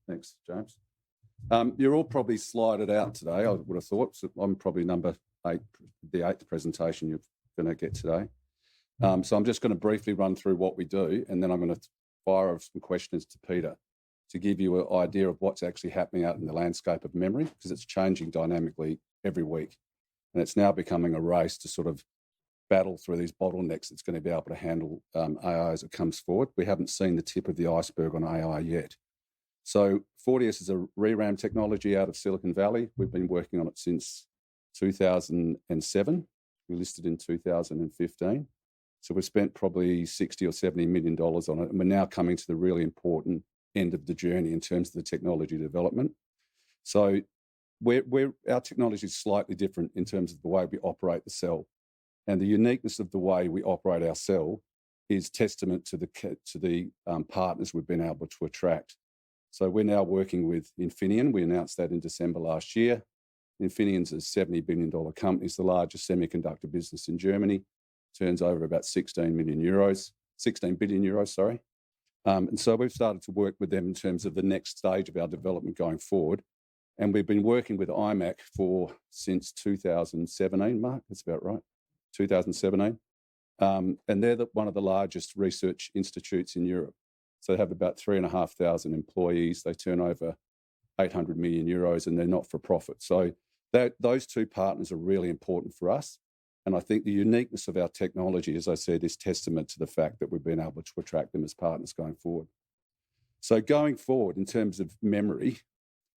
Thanks, James. You're all probably slided out today, I would have thought. So I'm probably number 8, the 8th presentation you're going to get today. So I'm just going to briefly run through what we do, and then I'm going to fire some questions to Peter to give you an idea of what's actually happening out in the landscape of memory, because it's changing dynamically every week. And it's now becoming a race to sort of battle through these bottlenecks that's going to be able to handle AI as it comes forward. We haven't seen the tip of the iceberg on AI yet. So Fortius is a ReRAM technology out of Silicon Valley. We've been working on it since 2007. We listed in 2015. So we've spent probably 60 or 70 million dollars on it. And we're now coming to the really important end of the journey in terms of the technology development. So our technology is slightly different in terms of the way we operate the cell. And the uniqueness of the way we operate our cell is testament to the partners we've been able to attract. So we're now working with Infineon. We announced that in December last year. Infineon's a $70 billion company. It's the largest semiconductor business in Germany. Turns over about 16 billion euros, sorry. And so we've started to work with them in terms of the next stage of our development going forward. And we've been working with IMAC since 2017, Mark, that's about right, 2017. And they're one of the largest research institutes in Europe. So they have about 3,500 employees. They turn over 800 million euros, and they're not for profit. So those two partners are really important for us. And I think the uniqueness of our technology, as I said, is testament to the fact that we've been able to attract them as partners going forward. So going forward, in terms of memory,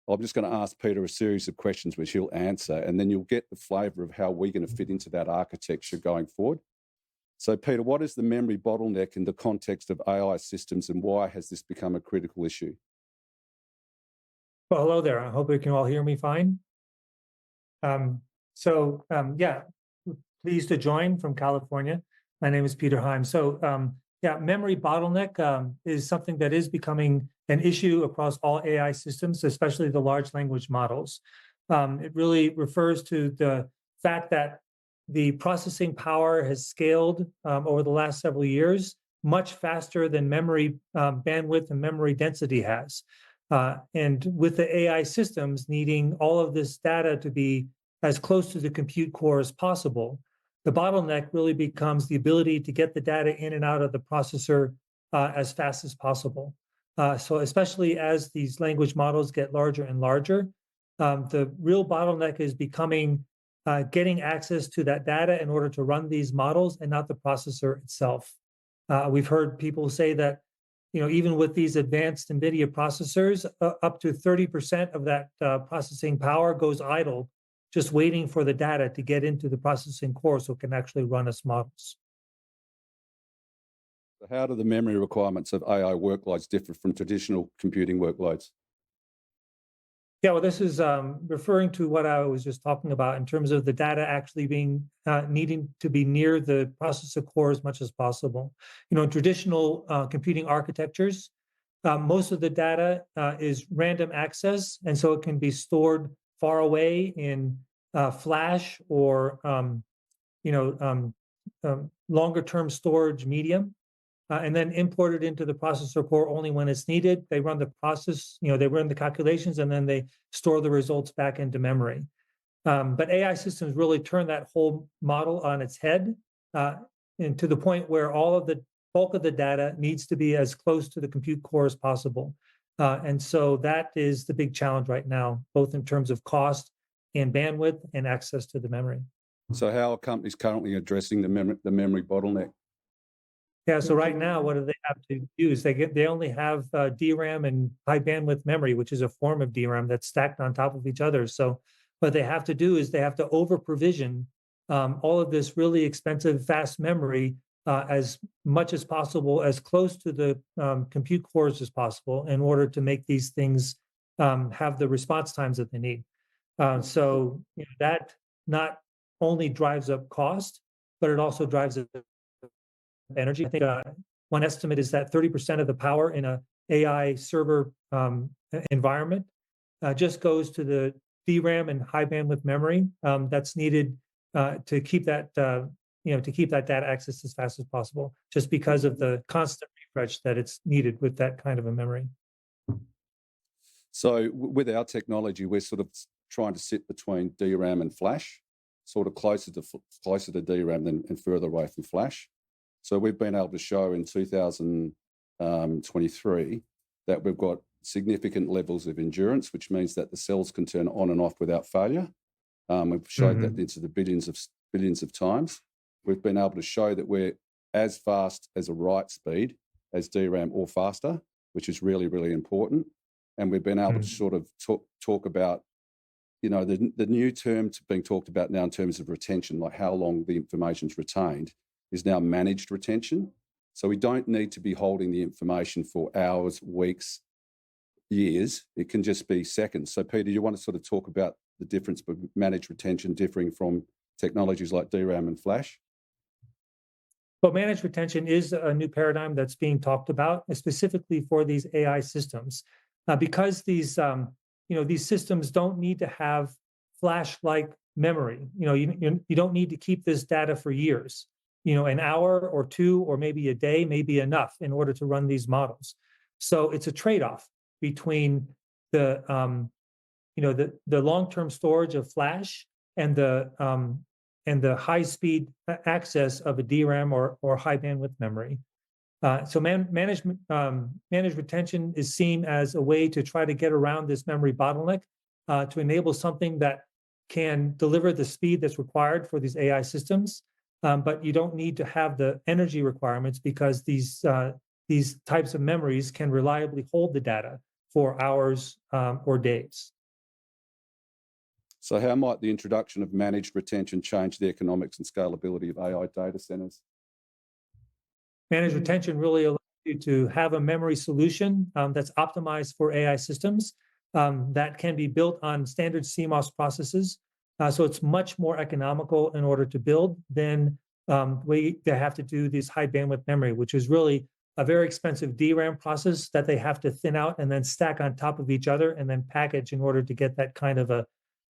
I'm just going to ask Peter a series of questions which he'll answer, and then you'll get the flavour of how we're going to fit into that architecture going forward. So Peter, what is the memory bottleneck in the context of AI systems, and why has this become a critical issue? Well, hello there. I hope you can all hear me fine. Pleased to join from California. My name is Peter Heim. So memory bottleneck is something that is becoming an issue across all AI systems, especially the large language models. It really refers to the fact that the processing power has scaled over the last several years much faster than memory bandwidth and memory density has. And with the AI systems needing all of this data to be as close to the compute core as possible, the bottleneck really becomes the ability to get the data in and out of the processor as fast as possible. So especially as these language models get larger and larger, the real bottleneck is becoming getting access to that data in order to run these models and not the processor itself. We've heard people say that, even with these advanced NVIDIA processors, up to 30% of that processing power goes idle, just waiting for the data to get into the processing core so it can actually run its models. So how do the memory requirements of AI workloads differ from traditional computing workloads? Yeah, well, this is referring to what I was just talking about in terms of the data actually being needing to be near the processor core as much as possible. In traditional computing architectures, most of the data is random access, and so it can be stored far away in flash or longer-term storage medium. And then imported into the processor core only when it's needed. They run the process, they run the calculations, and then they store the results back into memory. But AI systems really turn that whole model on its head, and to the point where all of the bulk of the data needs to be as close to the compute core as possible. And so that is the big challenge right now, both in terms of cost and bandwidth and access to the memory. So how are companies currently addressing the memory bottleneck? Yeah, so right now, what do they have to use? They only have DRAM and high bandwidth memory, which is a form of DRAM that's stacked on top of each other. So what they have to do is they have to over provision all of this really expensive fast memory as much as possible, as close to the compute cores as possible, in order to make these things have the response times that they need. So that not only drives up cost, but it also drives up energy. I think one estimate is that 30% of the power in a AI server environment just goes to the DRAM and high bandwidth memory that's needed to keep that data accessed as fast as possible, just because of the constant refresh that it's needed with that kind of a memory. So with our technology, we're sort of trying to sit between DRAM and flash, sort of closer to DRAM and further away from flash. So we've been able to show in 2023 that we've got significant levels of endurance, which means that the cells can turn on and off without failure. We've showed that into the billions of times. We've been able to show that we're as fast as a write speed as DRAM or faster, which is really, really important. And we've been able to sort of talk about, the new term being talked about now in terms of retention, like how long the information's retained, is now managed retention. So we don't need to be holding the information for hours, weeks, years. It can just be seconds. So Peter, you want to sort of talk about the difference between managed retention differing from technologies like DRAM and flash? Well, managed retention is a new paradigm that's being talked about, specifically for these AI systems, because these systems don't need to have flash-like memory. You don't need to keep this data for years. An hour or two, or maybe a day may be enough in order to run these models. So it's a trade-off between the long-term storage of flash and the high-speed access of a DRAM or high bandwidth memory. So managed retention is seen as a way to try to get around this memory bottleneck to enable something that can deliver the speed that's required for these AI systems, but you don't need to have the energy requirements because these types of memories can reliably hold the data for hours or days. So how might the introduction of managed retention change the economics and scalability of AI data centers? Managed retention really allows you to have a memory solution that's optimized for AI systems that can be built on standard CMOS processes. So it's much more economical in order to build than they have to do this high bandwidth memory, which is really a very expensive DRAM process that they have to thin out and then stack on top of each other and then package in order to get that kind of a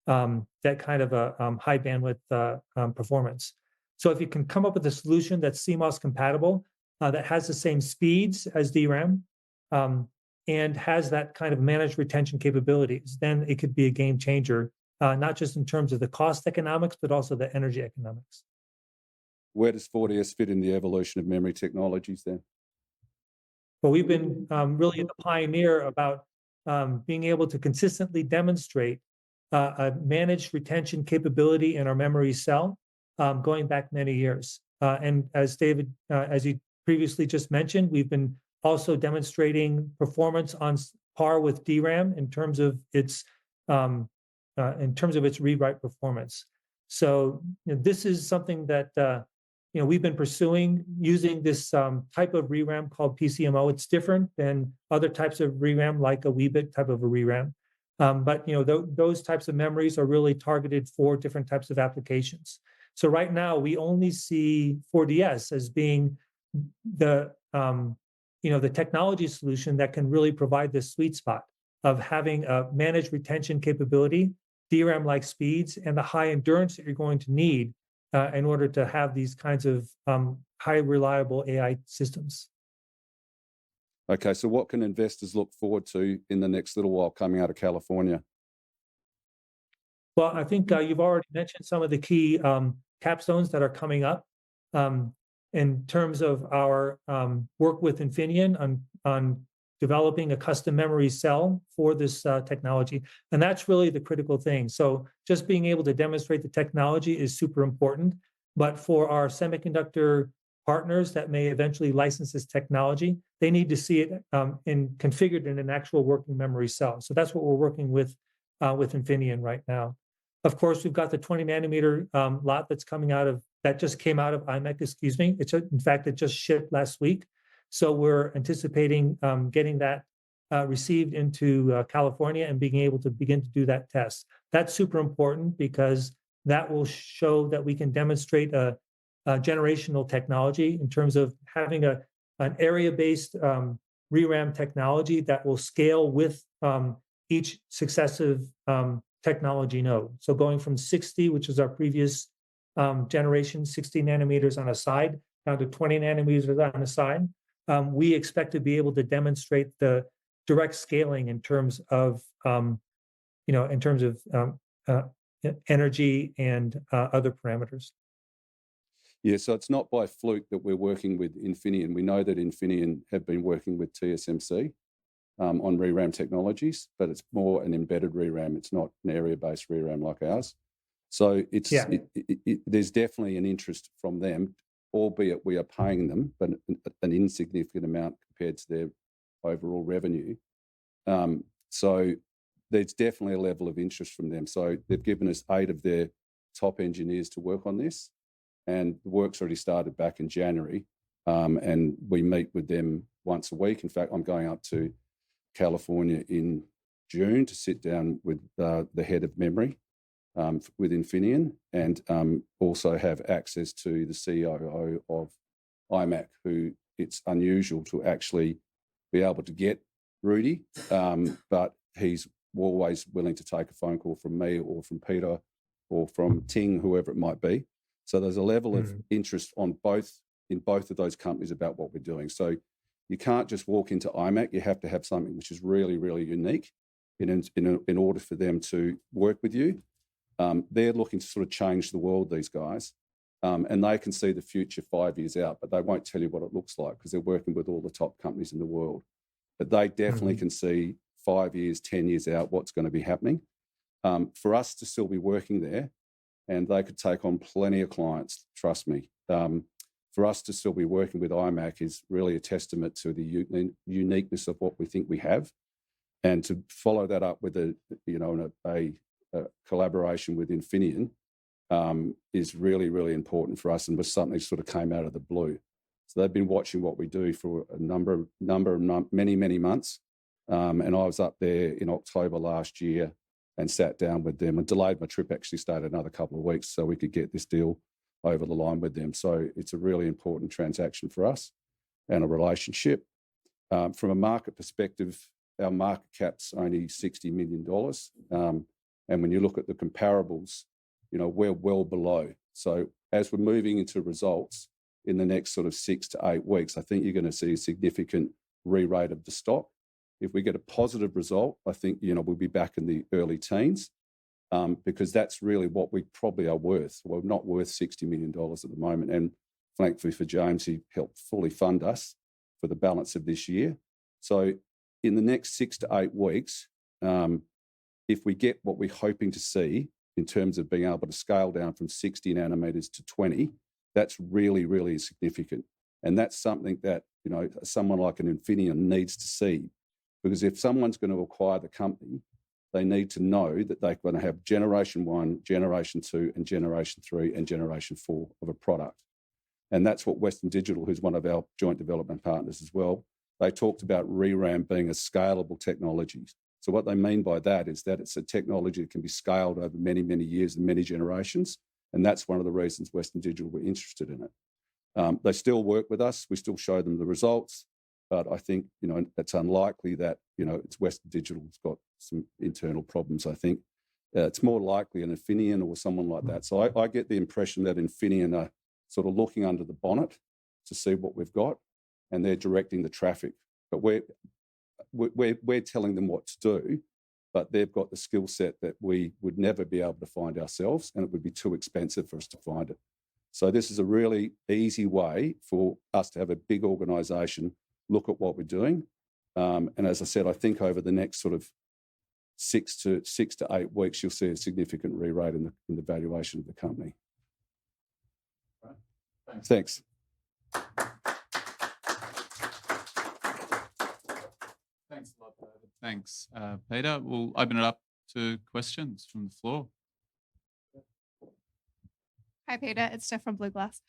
high bandwidth performance. So if you can come up with a solution that's CMOS compatible, that has the same speeds as DRAM, and has that kind of managed retention capabilities, then it could be a game changer, not just in terms of the cost economics, but also the energy economics. Where does 40S fit in the evolution of memory technologies then? Well, we've been really the pioneer about being able to consistently demonstrate a managed retention capability in our memory cell going back many years. And as David, as you previously just mentioned, we've been also demonstrating performance on par with DRAM in terms of its rewrite performance. So this is something that we've been pursuing using this type of ReRAM called PCMO. It's different than other types of ReRAM, like a Weebit type of a ReRAM. But those types of memories are really targeted for different types of applications. So right now we only see 4DS as being the technology solution that can really provide this sweet spot of having a managed retention capability, DRAM-like speeds, and the high endurance that you're going to need in order to have these kinds of high reliable AI systems. Okay, so what can investors look forward to in the next little while coming out of California? Well, I think you've already mentioned some of the key capstones that are coming up in terms of our work with Infineon on developing a custom memory cell for this technology. And that's really the critical thing. So just being able to demonstrate the technology is super important. But for our semiconductor partners that may eventually license this technology, they need to see it configured in an actual working memory cell. So that's what we're working with Infineon right now. Of course, we've got the 20 nanometer lot that just came out of IMEC, excuse me. In fact, it just shipped last week. So we're anticipating getting that received into California and being able to begin to do that test. That's super important because that will show that we can demonstrate a generational technology in terms of having an area-based ReRAM technology that will scale with each successive technology node. So going from 60, which is our previous generation, 60 nanometers on a side, down to 20 nanometers on a side, we expect to be able to demonstrate the direct scaling in terms of uh, energy and other parameters. Yeah, so it's not by fluke that we're working with Infineon. We know that Infineon have been working with TSMC on ReRAM technologies, but it's more an embedded ReRAM. It's not an area-based ReRAM like ours. So there's definitely an interest from them, albeit we are paying them, but an insignificant amount compared to their overall revenue. So there's definitely a level of interest from them. So they've given us 8 of their top engineers to work on this, and the work's already started back in January, and we meet with them once a week. In fact, I'm going up to California in June to sit down with the head of memory with Infineon, and also have access to the COO of iMac, who it's unusual to actually be able to get Rudy, but he's always willing to take a phone call from me or from Peter or from Ting, whoever it might be. So there's a level of interest in both of those companies about what we're doing. So you can't just walk into iMac. You have to have something which is really, really unique in order for them to work with you. They're looking to sort of change the world, these guys, and they can see the future 5 years out, but they won't tell you what it looks like because they're working with all the top companies in the world. But they definitely can see 5 years, 10 years out what's going to be happening. For us to still be working there, and they could take on plenty of clients, trust me. For us to still be working with iMac is really a testament to the uniqueness of what we think we have, and to follow that up with a collaboration with Infineon is really, really important for us, and was something that sort of came out of the blue. So they've been watching what we do for many months, and I was up there in October last year and sat down with them and delayed my trip, actually stayed another couple of weeks so we could get this deal over the line with them. So it's a really important transaction for us and a relationship. From a market perspective, our market cap's only $60 million. And when you look at the comparables, we're well below. So as we're moving into results in the next sort of 6 to 8 weeks, I think you're going to see a significant re-rate of the stock. If we get a positive result, I think, we'll be back in the early teens, because that's really what we probably are worth. We're not worth $60 million at the moment. And thankfully for James, he helped fully fund us for the balance of this year. So in the next 6 to 8 weeks, if we get what we're hoping to see in terms of being able to scale down from 60 nanometers to 20, that's really, really significant. And that's something that, someone like an Infineon needs to see. Because if someone's going to acquire the company, they need to know that they're going to have generation 1, generation 2, and generation 3, and generation 4 of a product. And that's what Western Digital, who's one of our joint development partners as well, they talked about ReRAM being a scalable technology. So what they mean by that is that it's a technology that can be scaled over many, many years and many generations. And that's one of the reasons Western Digital were interested in it. They still work with us. We still show them the results. But I think, it's unlikely that, it's Western Digital's got some internal problems, I think. It's more likely an Infineon or someone like that. So I get the impression that Infineon are sort of looking under the bonnet to see what we've got, and they're directing the traffic. But we're telling them what to do, but they've got the skill set that we would never be able to find ourselves, and it would be too expensive for us to find it. So this is a really easy way for us to have a big organisation look at what we're doing. And as I said, I think over the next sort of 6 to 8 weeks, you'll see a significant re-rate in the valuation of the company. Right. Thanks. Thanks a lot, David. Thanks, Peter. We'll open it up to questions from the floor. Hi, Peter. It's Steph from Blue Glass.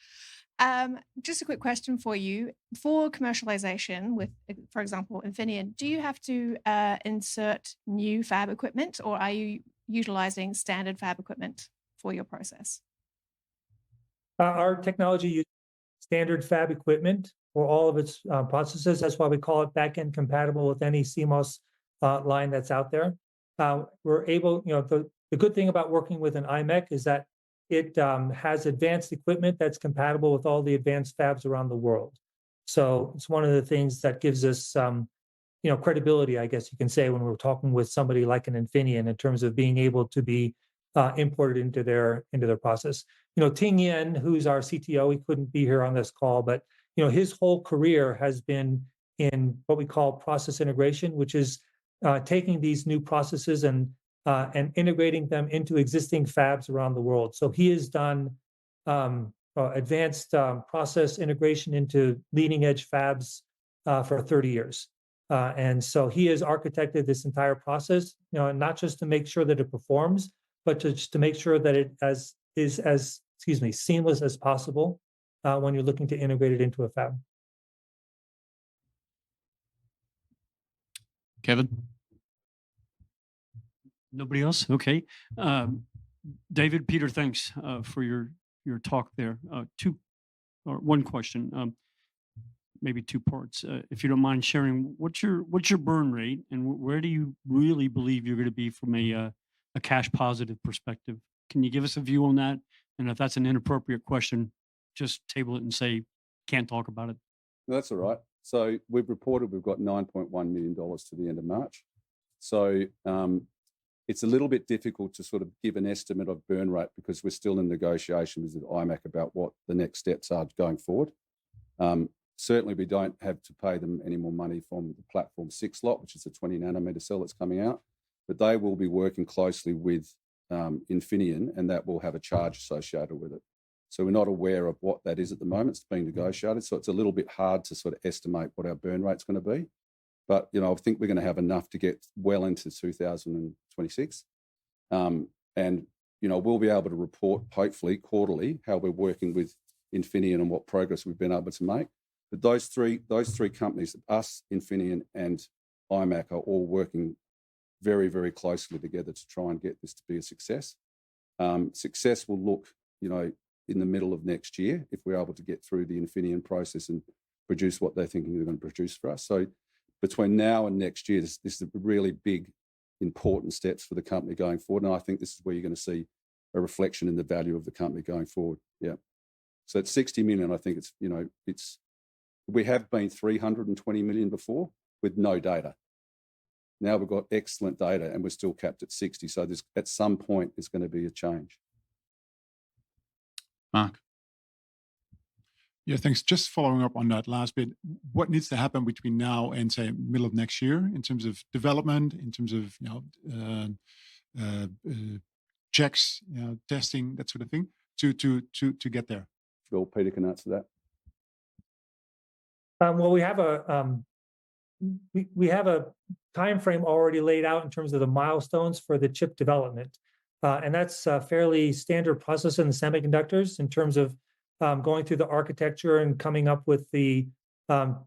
Just a quick question for you. For commercialization with, for example, Infineon, do you have to insert new fab equipment, or are you utilizing standard fab equipment for your process? Our technology uses standard fab equipment for all of its processes. That's why we call it back-end compatible with any CMOS line that's out there. We're able, the good thing about working with an iMac is that it has advanced equipment that's compatible with all the advanced fabs around the world. So it's one of the things that gives us credibility, I guess you can say, when we're talking with somebody like an Infineon in terms of being able to be imported into their process. Ting Yen, who's our CTO, he couldn't be here on this call, but his whole career has been in what we call process integration, which is taking these new processes and integrating them into existing fabs around the world. So he has done advanced process integration into leading edge fabs for 30 years. And so he has architected this entire process, not just to make sure that it performs, but to make sure that it is as seamless as possible when you're looking to integrate it into a fab. Kevin? Nobody else? Okay. David, Peter, thanks for your talk there. One question, maybe two parts. If you don't mind sharing, what's your burn rate, and where do you really believe you're going to be from a cash positive perspective? Can you give us a view on that? And if that's an inappropriate question, just table it and say, can't talk about it. That's all right. So we've reported we've got $9.1 million to the end of March. So it's a little bit difficult to sort of give an estimate of burn rate because we're still in negotiations with IMAC about what the next steps are going forward. Certainly, we don't have to pay them any more money from the Platform 6 lot, which is a 20 nanometer cell that's coming out, but they will be working closely with Infineon, and that will have a charge associated with it. So we're not aware of what that is at the moment. It's being negotiated, so it's a little bit hard to sort of estimate what our burn rate's going to be. But I think we're going to have enough to get well into 2026, and we'll be able to report hopefully quarterly how we're working with Infineon and what progress we've been able to make. But those three companies, us, Infineon, and IMAC, are all working very, very closely together to try and get this to be a success. Success will look, in the middle of next year if we're able to get through the Infineon process and produce what they're thinking they're going to produce for us. So between now and next year, this is really big, important steps for the company going forward. And I think this is where you're going to see a reflection in the value of the company going forward. Yeah. So at 60 million, I think we have been 320 million before with no data. Now we've got excellent data and we're still capped at 60. So at some point, there's going to be a change. Mark? Yeah, thanks. Just following up on that last bit, what needs to happen between now and say middle of next year in terms of development, in terms of checks, testing, that sort of thing, to get there? Well, Peter can answer that. Well, we have a time frame already laid out in terms of the milestones for the chip development, and that's a fairly standard process in the semiconductors in terms of going through the architecture and coming up with the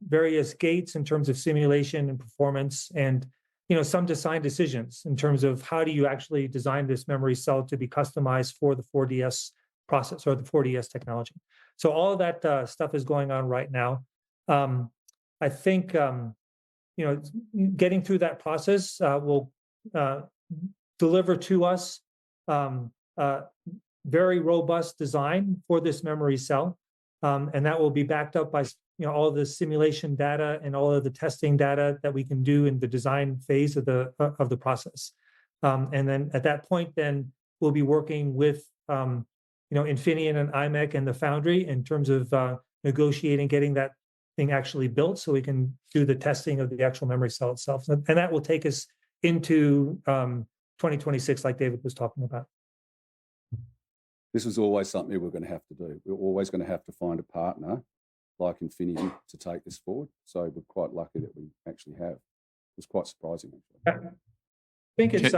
various gates in terms of simulation and performance, and some design decisions in terms of how do you actually design this memory cell to be customized for the 4DS process or the 4DS technology. So all of that stuff is going on right now. I think getting through that process will deliver to us very robust design for this memory cell, and that will be backed up by all of the simulation data and all of the testing data that we can do in the design phase of the process. And then at that point, then we'll be working with Infineon and IMEC and the foundry in terms of negotiating getting that thing actually built, so we can do the testing of the actual memory cell itself, and that will take us into 2026, like David was talking about. This was always something we're going to have to do. We're always going to have to find a partner like Infineon to take this forward. So we're quite lucky that we actually have. It's quite surprising, actually. I think it's.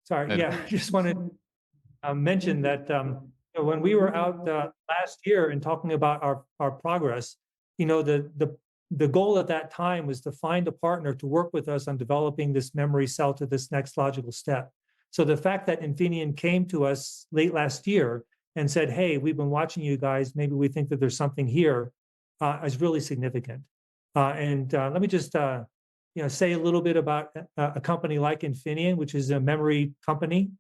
Sorry, yeah, I just wanted to mention that when we were out last year and talking about our progress, the goal at that time was to find a partner to work with us on developing this memory cell to this next logical step. So the fact that Infineon came to us late last year and said, "Hey, we've been watching you guys. Maybe we think that there's something here," is really significant. And let me just say a little bit about a company like Infineon, which is a memory company,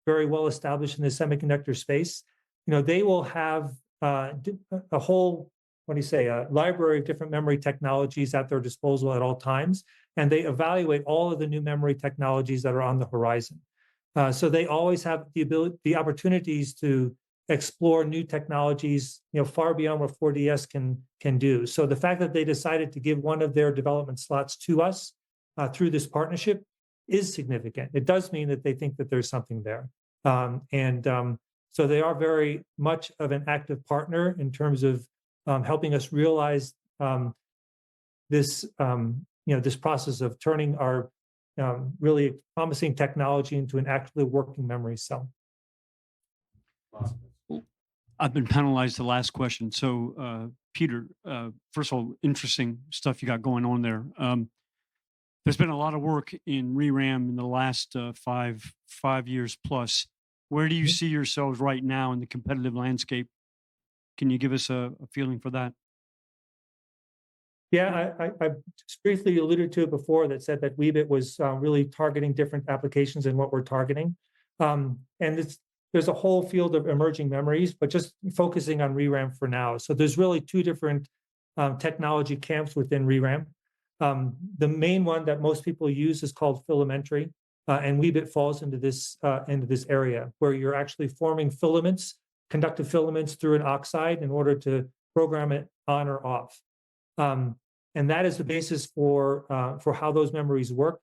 very well established in the semiconductor space. They will have a whole a library of different memory technologies at their disposal at all times, and they evaluate all of the new memory technologies that are on the horizon. So they always have the opportunities to explore new technologies, far beyond what 4DS can do. So the fact that they decided to give one of their development slots to us through this partnership is significant. It does mean that they think that there's something there, so they are very much of an active partner in terms of helping us realize this this process of turning our really promising technology into an actually working memory cell. I've been penalized the last question. So, Peter, first of all, interesting stuff you got going on there. There's been a lot of work in ReRAM in the last 5 years plus. Where do you see yourselves right now in the competitive landscape? Can you give us a feeling for that? Yeah, I just briefly alluded to it before that said that Weebit was really targeting different applications than what we're targeting. And there's a whole field of emerging memories, but just focusing on ReRAM for now. So there's really two different technology camps within ReRAM. The main one that most people use is called filamentary, and Weebit falls into this area where you're actually forming filaments, conductive filaments through an oxide in order to program it on or off. And that is the basis for how those memories work.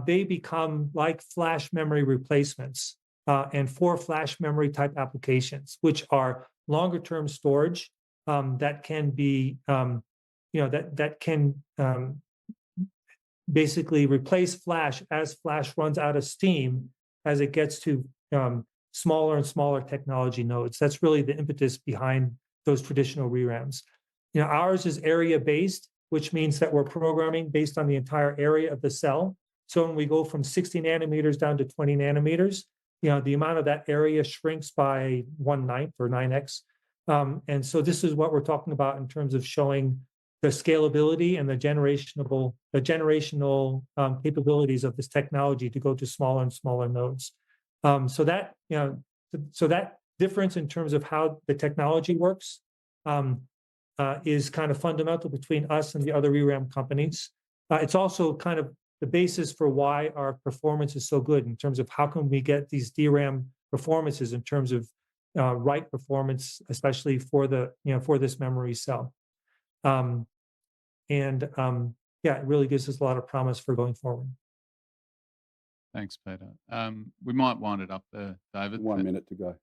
They become like flash memory replacements and for flash memory type applications, which are longer term storage that can be that can basically replace flash as flash runs out of steam as it gets to smaller and smaller technology nodes. That's really the impetus behind those traditional ReRAMs. Ours is area based, which means that we're programming based on the entire area of the cell. So when we go from 60 nanometers down to 20 nanometers, the amount of that area shrinks by 1/9 or 9x. And so this is what we're talking about in terms of showing the scalability and the generational capabilities of this technology to go to smaller and smaller nodes. So that difference in terms of how the technology works is kind of fundamental between us and the other ReRAM companies. It's also kind of the basis for why our performance is so good in terms of how can we get these DRAM performances in terms of write performance, especially for for this memory cell. Yeah, it really gives us a lot of promise for going forward. Thanks, Peter. We might wind it up there, David. 1 minute to go.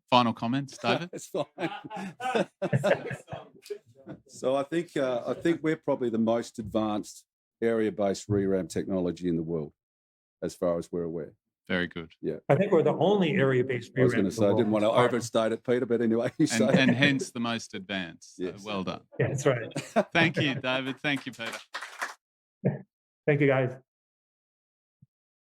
Final comments, David? It's fine. So I think we're probably the most advanced area-based ReRAM technology in the world, as far as we're aware. Very good. Yeah. I think we're the only area-based ReRAM. I was going to say, I didn't want to overstate it, Peter, but anyway, you say. And hence the most advanced. Yes. Well done. Yeah, that's right. Thank you, David. Thank you, Peter. Thank you, guys.